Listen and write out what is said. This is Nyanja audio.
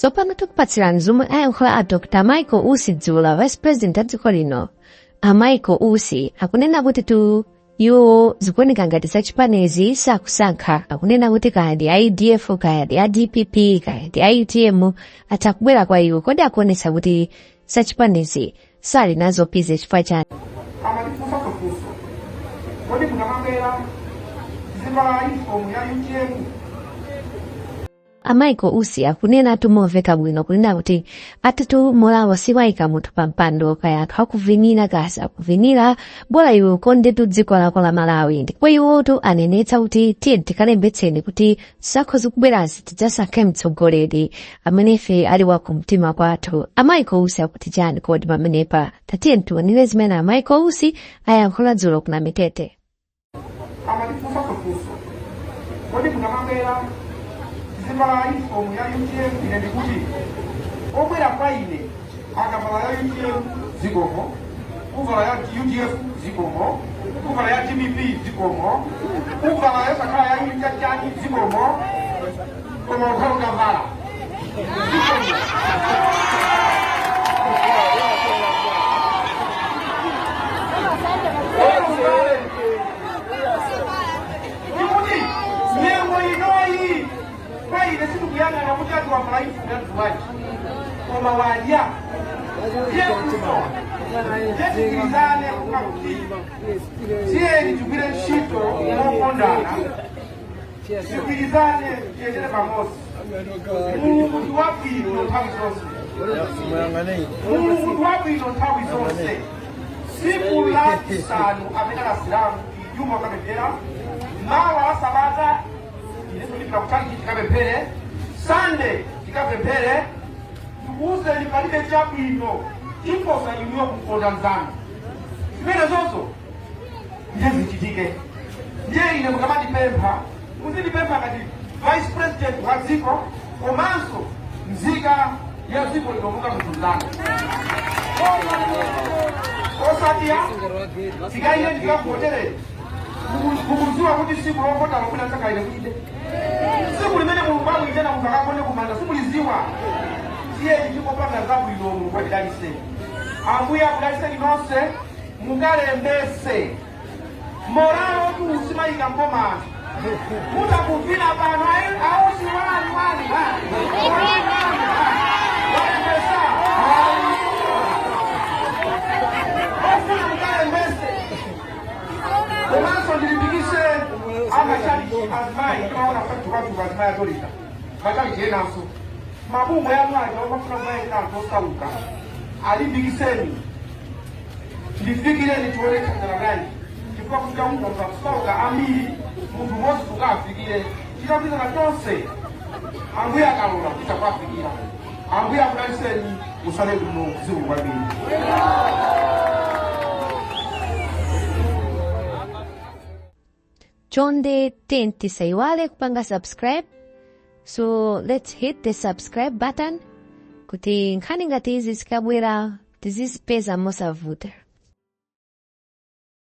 Tsopano tikupatsirani zomwe ayankhula a Dr. Michael Ussi Dzula, Vice President a dziko lino. A Michael Ussi akunena kuti iwo zikuoneka ngati zachipanezi sakusankha. Akunena kuti kaya ndi IDF, kaya ndi DPP, kaya ndi ITM atakubwera kwa iwo. Kodi akuonetsa kuti zachipanezi sali nazo pize chifukwa chani. Kodi kunamambera zivala uniform ya UTM. A Michael Ussi akunena tumomveka bwino kunena kuti atitu molawo siwayika munthu pa mpando kaya anthu akuvinira kasa akuvinira bola iwe ukondetu dziko lako la Malawi. Ndipo iwotu anenetsa kuti tiye tikalembetseni kuti sakhoza kubwerazi tidzasankhe mtsogoleri amenefe ali wakumtima kwathu. A Michael Ussi akuti chani kodi pamenepa? Tatiye tiwonere zimene a Michael Ussi ayankhula dzulo kuna Mitete. Kodi kunamambera zivala uniform ya UTM ine ndikuti obwera kwa ine akavala ya UTM zikomo, kuvala ya UTF zikomo, kuvala ya DPP zikomo, kuvala ya sakhala ya UTM zikomo, koma ukhaluka vala zikomo. Ine siku kuyanga na mutatu wa malaifu na tuwaji kwa mawajia sikilizane kukakuti siye ni jubile shito mwokondana sikilizane kiendele pamosi Mungu wapi ino tawi zose Mungu wapi ino tawi zose siku lati sanu amena silamu kijuma kamepera mawa sabata Yesu ni prakutaki kikapempere Sunday kikapempere tukuze nipalike chapu ino Kiko sayuniwa kukonda mzano Simene zozo Njezi chitike Nye ine mkamati pempa Muzini pempa kati Vice President wa ziko Komanso mzika ya ziko inomuka mzano Kosatia Sika ile nika kuotere Kukuziwa kuti siku lokota wakuna saka ile kuide siku limene mulungu ijena mutakakonde kumanda simuliziwa siye ichiko panga zabu ilo mulungu adalise ambuya kudalise inose mukalembese moralo tu usimayika mpoma muta kuvina pano ausi wani walembesa ofuna mukalembese komanso ndilipikise amashali azimai kaona fatu watu azimai atolika mashali jenaso mabumu ya mwaja wafuna mwaja na tosauka alipikiseni ndifikire nituone kandara gani kifua kutika mungu mkafusauka amili mungu mosi tukafikire kitabiza na tonse ambuya kalora kitakuafikira ambuya kudaliseni usale kuno zivu kwa bini Chonde tenti saiwale kupanga subscribe. So let's hit the subscribe button. Kuti nkhani ngati izi zikabwera tizizipeza mosavuta.